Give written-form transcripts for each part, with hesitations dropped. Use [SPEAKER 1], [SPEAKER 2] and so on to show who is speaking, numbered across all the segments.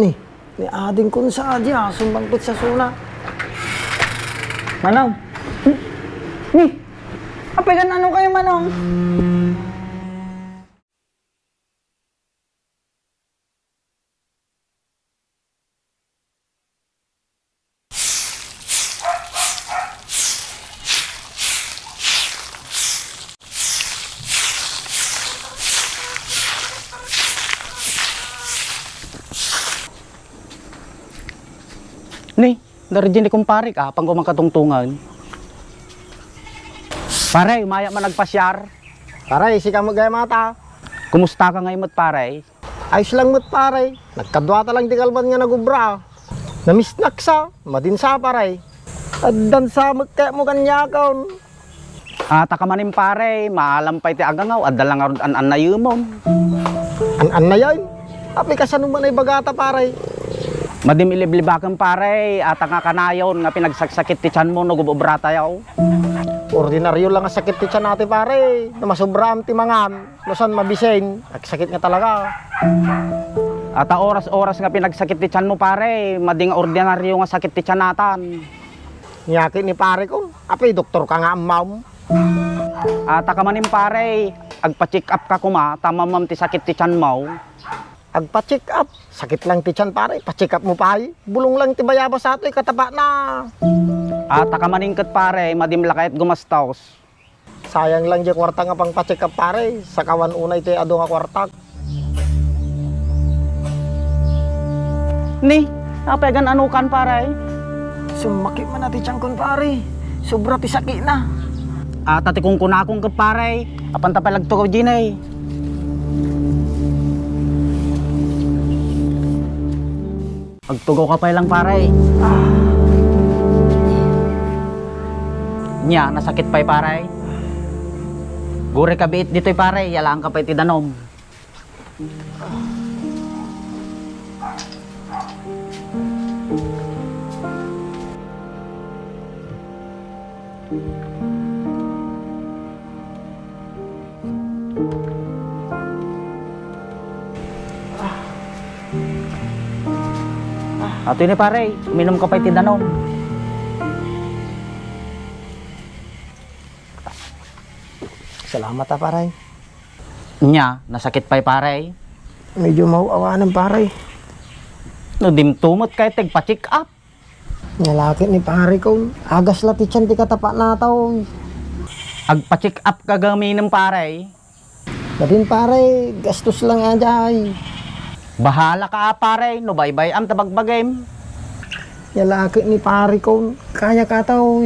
[SPEAKER 1] Nih, ni ading kun sa adya, sumbangkot sa suna. Manong. Nih, apa kan ano kayo Manong?
[SPEAKER 2] Ni, dari ni kumpare ka, pang kumakatungtungan. Pare, umaya man nagpasyar.
[SPEAKER 1] Paray, si kamu gaya mata.
[SPEAKER 2] Kumusta ka ngayon, pare?
[SPEAKER 1] Ayos lang mo't paray. Nagkadwata lang di kalban nga nagubra. Namisnak sa, madinsa paray. Addan sa magkaya mo kanyakaon.
[SPEAKER 2] Ata ka manin pare, maalam pa iti agangaw, adda lang arod an na yumon.
[SPEAKER 1] An na yan? Api kasanuman ay bagata paray.
[SPEAKER 2] Madim iliblibakan pare, ata nga kanayon, nga pinagsaksakit ti tiyan mo, nagububrata yaw.
[SPEAKER 1] Ordinaryo lang ang sakit ti tiyan natin pare. Na masobram ti mangam. Lusan mabisen. Nagsakit nga talaga.
[SPEAKER 2] Ata oras-oras nga pinagsakit ti tiyan mo pare, mading ordinaryo nga sakit ti tiyan natan.
[SPEAKER 1] Nyaki ni pare ko. Api, doktor ka nga amaw.
[SPEAKER 2] Ata ka manin pare, agpa-check up ka kuma, tamamam ti sakit ti tiyan mo.
[SPEAKER 1] Agpa-check up. Sakit lang ti tiyan pare. Pa-check up mo pare. Bulong lang ti bayabas sa ito'y kataba na.
[SPEAKER 2] Ata ka maningkat pare, madimla kahit gumastos.
[SPEAKER 1] Sayang lang di kwarta nga pang pa-check up pare. Sa kawan unay ti ado nga kwarta.
[SPEAKER 2] Ni, napegan anukan pare.
[SPEAKER 1] Sumaki man natin tiyang kun pare. Sobra ti sakit na.
[SPEAKER 2] Ata ti kung kunakong ka pare, apan tapalag to ko ginay. Agtugaw ka pa lang pare. Nya, nasakit pa'y pare. Gure ka biit dito'y pare, yalaan ka pa'y tidanom. Ato yun pare, uminom ka pa'y tidanom.
[SPEAKER 1] Salamat pare.
[SPEAKER 2] Nya, nasakit pa'y pare.
[SPEAKER 1] Medyo mauawanan pare.
[SPEAKER 2] No, dimtumot kay teg pa-check up.
[SPEAKER 1] Nalakit ni pare ko. Agas la ti tiyan ti katapa na tao.
[SPEAKER 2] Agpa-check up ka gaminom pare.
[SPEAKER 1] Badin pare, gastos lang ajay.
[SPEAKER 2] Bahala ka pare, no bye-bye am tabagbagem.
[SPEAKER 1] Nalakit ni pare ko. Kaya ka tao.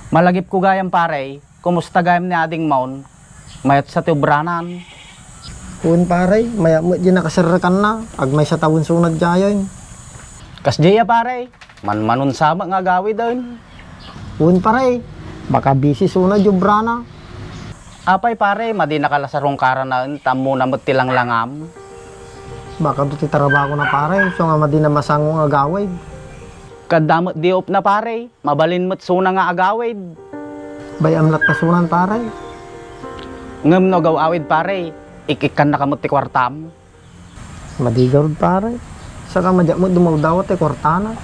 [SPEAKER 2] Malagip ko gayam pare, kumusta gayam ni ading maun? Mayat sa tiubranan.
[SPEAKER 1] Kun pare, maya mo di nakasarakan na. Agmay sa tawon sunod jayon.
[SPEAKER 2] Kas jaya pare, man-manon sama nga gawi doon.
[SPEAKER 1] Kun pare, baka busy sunod yung brana.
[SPEAKER 2] Apay pare, madi nakalasarong karanaan, tamo na tilang langam.
[SPEAKER 1] Baka doon titrabaho na pare. So nga madi na masango nga gawid.
[SPEAKER 2] Kadamot diop na pare, mabalin mo't suna nga agawid.
[SPEAKER 1] Bayam lat kasunan pare.
[SPEAKER 2] Ngem no gaw awid pare, ikikan na kamot ti kwartam.
[SPEAKER 1] Madigaw pare. Saka madyak mo dumawdawat eh kwartana.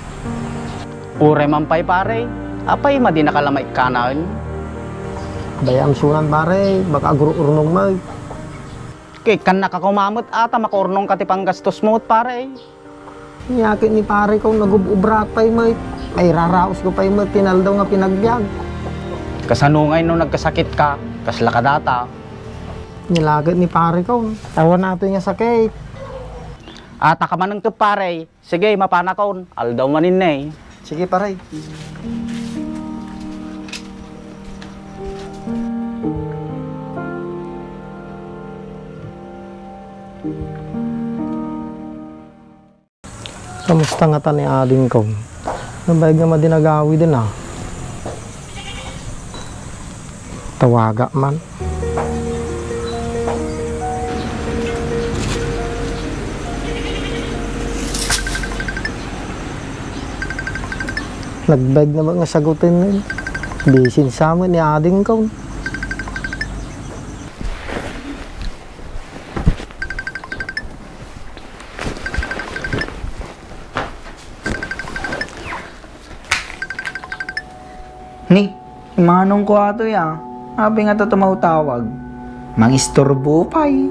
[SPEAKER 2] Ure mampay pare, apay madi nakalamay kanan.
[SPEAKER 1] Bayam sunan pare. Baka aguro-urnong mo.
[SPEAKER 2] Kikan na kakumamot ata makurnong ka ti panggastos mo pare.
[SPEAKER 1] Niyakit ni pare ko nagububrat pa mo. Ay raraos ko pa mo. Tinaldaw nga pinagbiag.
[SPEAKER 2] Kasanungay nung nagkasakit ka, kasla ka data.
[SPEAKER 1] Nilagit ni pare ko. Tawa natin nga sakit.
[SPEAKER 2] Ata ka man ng pare, sige mapanakon, aldaw manin eh.
[SPEAKER 1] Sige pare. Kamusta nga ta ni ading ko? Nabayag nga madinagawi din ah. Tawaga man. Nagbag na ba nga sagutin nun? Bisin sa amin ni ading ko.
[SPEAKER 3] Manong ko ato ya. Abi nga to tumawtawag. Mangistorbo pa eh.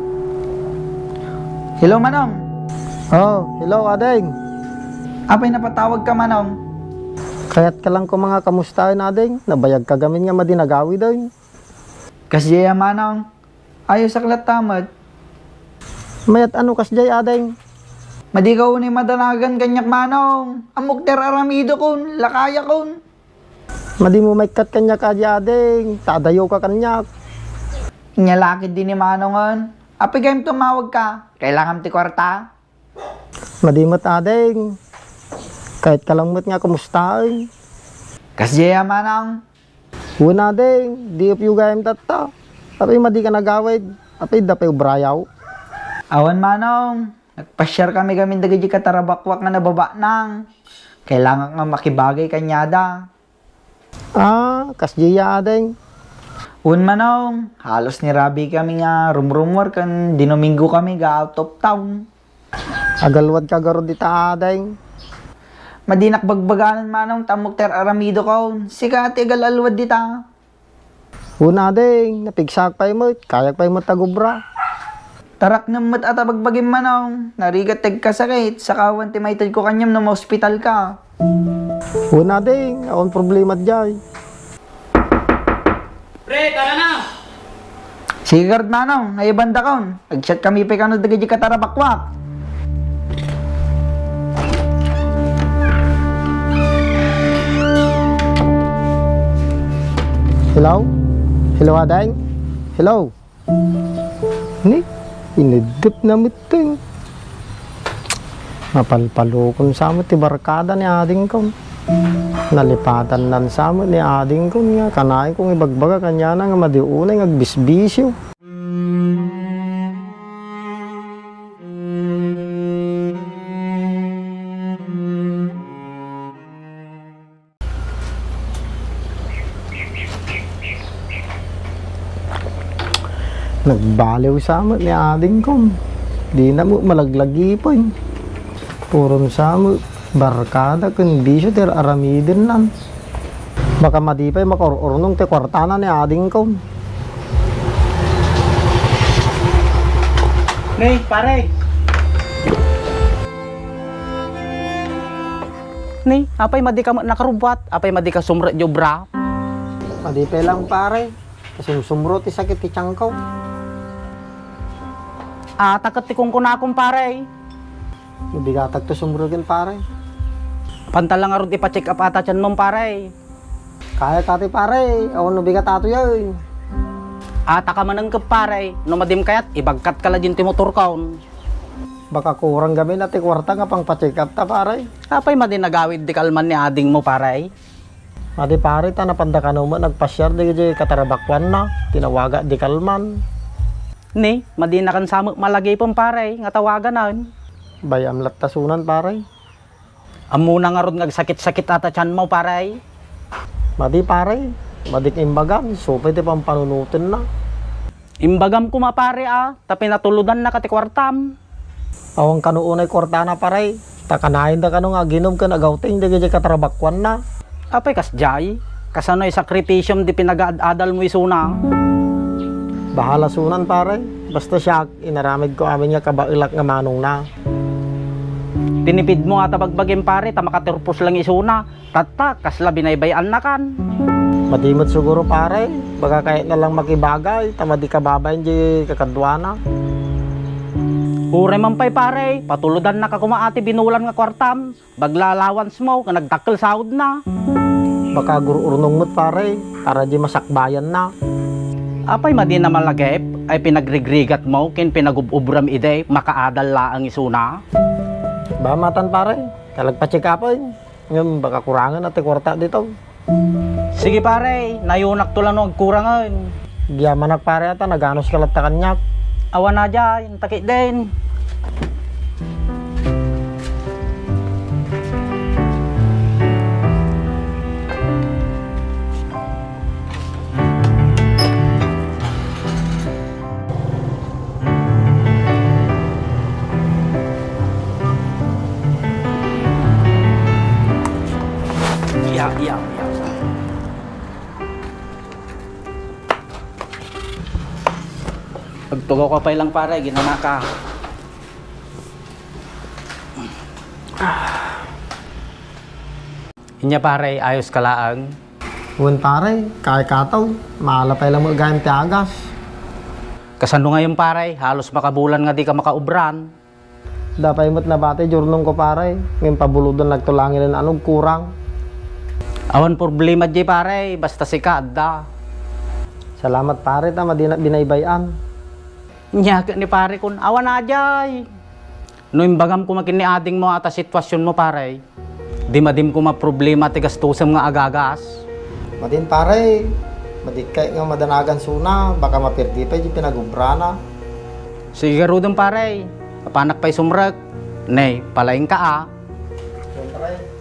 [SPEAKER 3] Hello, Manong.
[SPEAKER 1] Oh, hello ading.
[SPEAKER 3] Apay napatawag ka, Manong.
[SPEAKER 1] Kaya't ka lang ko mga kamustahin ading. Nabayag ka gamin nga madinagawi doon.
[SPEAKER 3] Kasi ya, Manong. Ayos saklat tamad.
[SPEAKER 1] Mayat ano kasjay ading.
[SPEAKER 3] Madi ka ni madanagan kanyak, Manong. Amok ter aramido kon. Lakaya kon.
[SPEAKER 1] Madi mo may kat kanya ka ading. Tadayo ka kanyak.
[SPEAKER 3] Inyalakid din ni Manongon. Apay kayong tumawag ka. Kailangan ti kwarta.
[SPEAKER 1] Madi mo't ading. Kahit ka lang mo't nga kamustahin.
[SPEAKER 3] Kasi ya, Manong.
[SPEAKER 1] Una ading. Di up yung gayam tata. Apay madi ka nagawid. Apay dapay ubrayaw.
[SPEAKER 3] Awan, Manong. Nagpa-share kami dagay katarabakwak nga nababa nang. Kailangan nga makibagay kanyada.
[SPEAKER 1] Ah, kasjaya ading.
[SPEAKER 3] Un, Manong. Halos ni Rabi kami nga rumrumor kan dinomingo kami ga out of town.
[SPEAKER 1] Agalwad ka garo dita ading.
[SPEAKER 3] Madinak bagbaganan, Manong. Tamok ter aramido ko. Sika ati agal-alwad dita.
[SPEAKER 1] Una ading. Napigsak pa mo. Kayak pa mo tagubra.
[SPEAKER 3] Tarak namat at bagbagin, Manong. Narigat tag kasakit. Sakawan ti maitad ko kanyam na ma-hospital ka.
[SPEAKER 1] Una ading. Aon problema dyan.
[SPEAKER 2] Pre, tara na!
[SPEAKER 3] Sige, guard, Manong. Ay banda kaon. Ag-chat kami pa ka dagay katarabakwak.
[SPEAKER 1] Hello? Hello, Adang? Hello? Ni? Inidip na miting. Mapalpalukon sa mo, tibarkada ni ading ko. Nalipatan nan sa mo ni ading ko nga. Kanain kong ibagbaga kanya na nga madiunay nga bisbisyo. Nagbaliw sa mo ni ading ko. Di na mo malaglagi po. Puron sa mo barkada kun bisyo ter aramidin nan. Baka madipay makorornong te kwartana ni ading ko.
[SPEAKER 2] Nay, pare! Nay, apay madi ka nakarubat, apay madi ka sumrat jo bra.
[SPEAKER 1] Madipay lang pare. Kasi sumro ti sakit ti tiyang ko.
[SPEAKER 2] Takot ti kung kunakong pare.
[SPEAKER 1] Mabigatag to sumro gan pare.
[SPEAKER 2] Pantalang arod ipa-check up ata tiyan mong pare.
[SPEAKER 1] Kaya kati pare. Awan no bigat ato yun.
[SPEAKER 2] Ata ka manangkap pare. No madim kayat, ibagkat ka la din ti motor kaon.
[SPEAKER 1] Baka kurang gabi na ti kwarta nga pang pa-check up ta pare.
[SPEAKER 2] Apay madi nagawid di kalman ni ading mo pare.
[SPEAKER 1] Madi pare ta napanda ka naman nagpasyar di kaya katarabakwan na. Tinawaga di kalman.
[SPEAKER 2] Ni, madi na kan samot malagay pong pare. Nga tawagan na.
[SPEAKER 1] Bayam lat tasunan pare.
[SPEAKER 2] Amuna nga rod ngagsakit-sakit ata tiyan mo pare.
[SPEAKER 1] Madi pare. Madik imbagan. So pwede pang panunutin na.
[SPEAKER 2] Imbagam ko mapare tapi natuludan na katikwartam.
[SPEAKER 1] Awang kanuunay kwarta na pare. Takanahin da ka nga ginom ka nagawting di kaya katarabakwan na.
[SPEAKER 2] Apay kasjay, kasano'y sakripisyom di pinag-aadal mo isuna.
[SPEAKER 1] Bahala sunan pare. Basta siya inaramid ko amin nga kabailak nga manong na.
[SPEAKER 2] Tinipid mo ata bagbagin pare, tamakaturpos lang isuna. Tata, kasla binaybayan na kan.
[SPEAKER 1] Madimot siguro pare. Baka kahit na lang makibagay. Tama di kababayin di kakadwana.
[SPEAKER 2] Ure man pay pare, patuludan na ka kumaati binulan nga kwartam. Baglalawans mo, ka nagtakkel sahod na.
[SPEAKER 1] Baka gururnong mo't pare. Para di masakbayan na.
[SPEAKER 2] Apay madi na malagip, ay pinagrigrigat mo, kin pinagububram ide, makaadal laang isuna.
[SPEAKER 1] Ba matan pare. Kalagpa-check upin. Ngayon baka kurangan at kwarta dito.
[SPEAKER 2] Sige pare, nayunak to lang no, kurangan.
[SPEAKER 1] Giyamanak pare ata naganos kalat ta kanyak.
[SPEAKER 2] Awan na dyan, takit din. Tugaw ka pa lang pare, ginana ka. Inya pare, ayos ka laang.
[SPEAKER 1] Huwag pare, kaya kataw. Malapay lang mo gayang tiagas.
[SPEAKER 2] Kasano ngayon pare, halos makabulan nga di ka makaubran.
[SPEAKER 1] Dapay mo't nabate, jurnong ko pare. Ngayon pabuludon nagtulangin na anong kurang.
[SPEAKER 2] Awan problema di pare, basta si Kada.
[SPEAKER 1] Salamat pare, tama di na binaybayan.
[SPEAKER 2] Nya ni pare kun, awan na jay. No imbagam ko makin ni ading mo ata sitwasyon mo pare. Di madim ko ma-problema ti gastusam nga agagas.
[SPEAKER 1] Madin pare, madikay nga madanagan suna, baka mapirdi pa yung pinagubrana.
[SPEAKER 2] Sige rudong pare, kapanak pa'y sumrek. Nay, palaing ka ah.
[SPEAKER 1] Siyempre.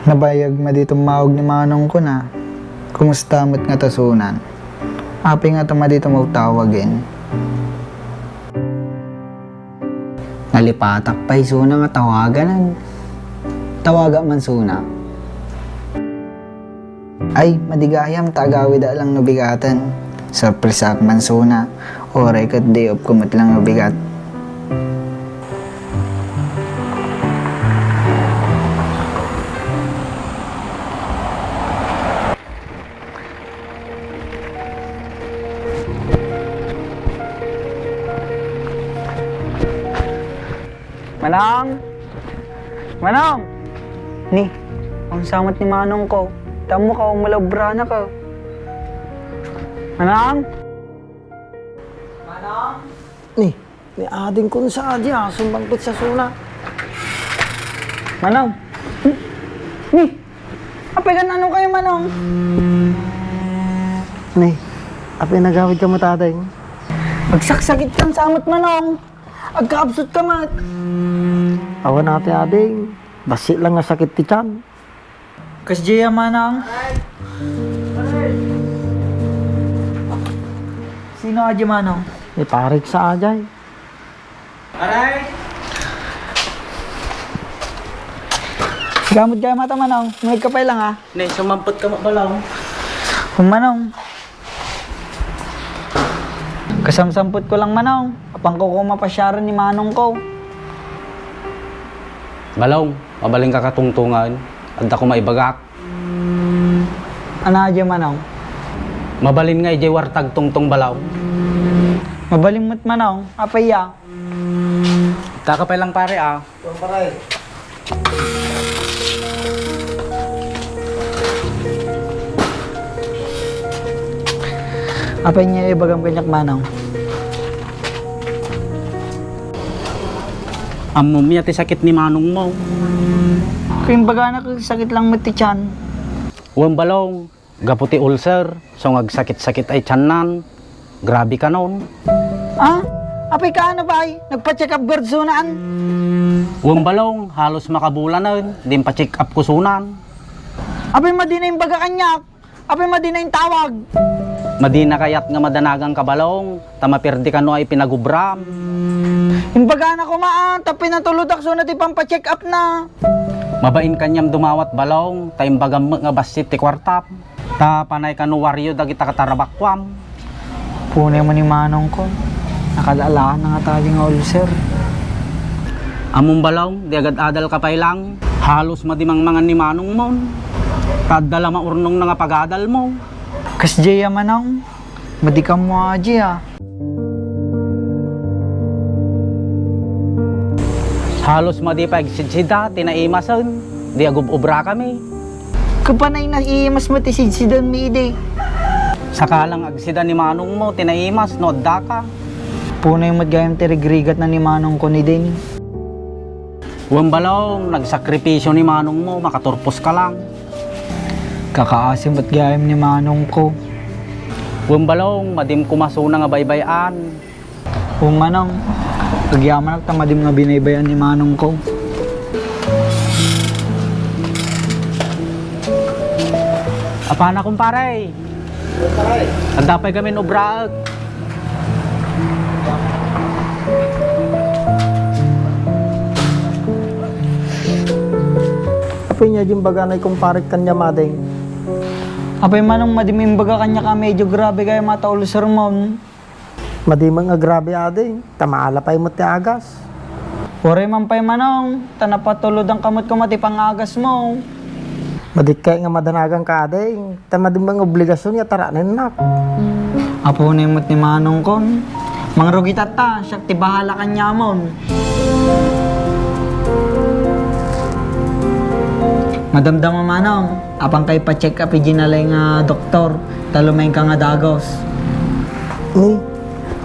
[SPEAKER 3] Nabayag ma dito maog ni manong ko na. Kumusta mo't nga tasunan? Api nga tama dito magtawagin. Nalipatak pa suna nga tawagan. Tawaga man suna. Ay, madigayam tagawid lang nabigatan. Surprisak man suna. Oray kat day of kumot lang nabigat. Manong! Manong! Ni, ang samot ni Manong ko. Tamo ka, umalabra na ka. Manong! Manong!
[SPEAKER 1] Ni ading kun sa adya, sumbangkot sa suna.
[SPEAKER 3] Manong! Ni! Apegan ano kayo, Manong?
[SPEAKER 1] Ni, apay nagawid ka mo tatay.
[SPEAKER 3] Magsaksakit kang samot, Manong. Agkaabsot ka, mat.
[SPEAKER 1] Awan natin ading, basi lang nga sakit ti tiyan.
[SPEAKER 3] Kasjaya, Manong. Sino adya, Manong?
[SPEAKER 1] Parik sa ajay.
[SPEAKER 2] Aray!
[SPEAKER 3] Gamot kaya mata, Manong. May kapay lang, ah.
[SPEAKER 2] Nay, sumampot ka mabalaw.
[SPEAKER 3] Manong. Kasamsampot ko lang, Manong. Apang ko mapasyaran ni Manong ko.
[SPEAKER 2] Balong, mabaling ka katungtungan. Adda ko maibagak.
[SPEAKER 3] Ano adya, Manong?
[SPEAKER 2] Mabalin nga ijay wartag tungtong balaw.
[SPEAKER 3] Mabalimot, Manong. Apaya.
[SPEAKER 2] Kakapay lang pare ah.
[SPEAKER 1] Pare.
[SPEAKER 3] Apay niya ibagang kanyak, Manong.
[SPEAKER 2] Amo miya ti sakit ni manong mo.
[SPEAKER 3] Kung baga na sakit lang mati tiyan.
[SPEAKER 2] Uwang balong, gaputi ulcer, so ngagsakit-sakit ay tiyanan. Grabe ka noon.
[SPEAKER 3] Ah? Apay ka ano ba ay? Nagpa-check up guard sunaan?
[SPEAKER 2] Uwang balong, halos makabulan na, din pa check up ko sunan.
[SPEAKER 3] Apay madina yung baga kanyak. Apay madina yung tawag.
[SPEAKER 2] Madina kayat nga madanagang kabalong, tamapirdi ka no ay pinagubram.
[SPEAKER 3] Yung baga na kumaan, tapi natuludak sunat ipampa-check up na.
[SPEAKER 2] Mabain kanyam dumawat balong, tayong bagam nga basit ti kwartap. Ta panay kanu waryo dagita katarabakwam.
[SPEAKER 3] Punay mo ni Manong ko. Nakalalaan na nga tayo nga ulcer.
[SPEAKER 2] Among balong, di agad adal ka pay lang. Halos madimang mangan ni manong mo. Tadala maurnong na nga pagadal mo.
[SPEAKER 3] Kasjaya, Manong. Madikam mo aji, ah.
[SPEAKER 2] Halos madipag sidsida, tinaimasan. Di agub-ubra kami.
[SPEAKER 3] Kapanay na iimas mo ti sidsidan mi ide.
[SPEAKER 2] Sakalang agsida ni manong mo, tinaimas, nodda ka.
[SPEAKER 3] Punay mo't gayam tirigrigat na ni Manong ko ni din.
[SPEAKER 2] Uwang balong, nagsakripisyo ni manong mo, makaturpos ka lang.
[SPEAKER 3] Kakaasim mo't gayam ni Manong ko.
[SPEAKER 2] Uwang balong, madim kumasuna nga baybayan.
[SPEAKER 3] Kung Manong, kagyaman at tamadim nga binaybayan ni Manong ko.
[SPEAKER 2] Apana kumpare? Andapay kami ubraag.
[SPEAKER 1] Apay niya yung baga na kumparik kanya mading.
[SPEAKER 3] Apay manong madimimbaga kanya ka medyo grabe kaya mataulo sa rumon.
[SPEAKER 1] Madimang nga grabe ading, tamaalapay mo ti agas.
[SPEAKER 3] Ore man pay manong, tanapatulod ang kamot-kamot ipangagas mo.
[SPEAKER 1] Madikay nga madanagang ka ading, tamadimang obligasyon niya taranin nak.
[SPEAKER 3] Apo ni mo't ni manong kon. Mangrugi tata, siya ti bahala kanya mon. Madamdam mo manong, apang kay pa-check up ijinalay nga doktor, talumayin ka nga dagos.
[SPEAKER 1] Ni,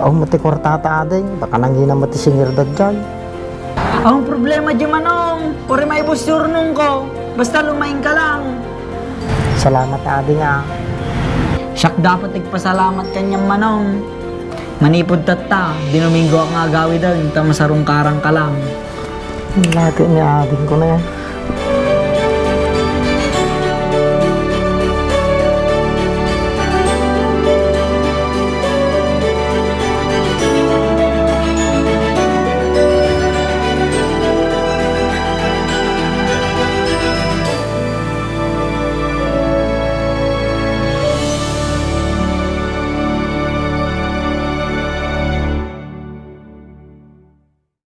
[SPEAKER 1] mo ti kwartata ading, baka nangina mo ti singir dadjay.
[SPEAKER 3] Ang problema di manong, ore may busurnong ko, basta lumayin ka lang.
[SPEAKER 1] Salamat ading ah.
[SPEAKER 3] Siyak dapat igpasalamat kanyang manong. Manipod tata, dinuminggo ang agawi daw, yung tamasarong karang ka lang.
[SPEAKER 1] Lati ni ading ko na yan.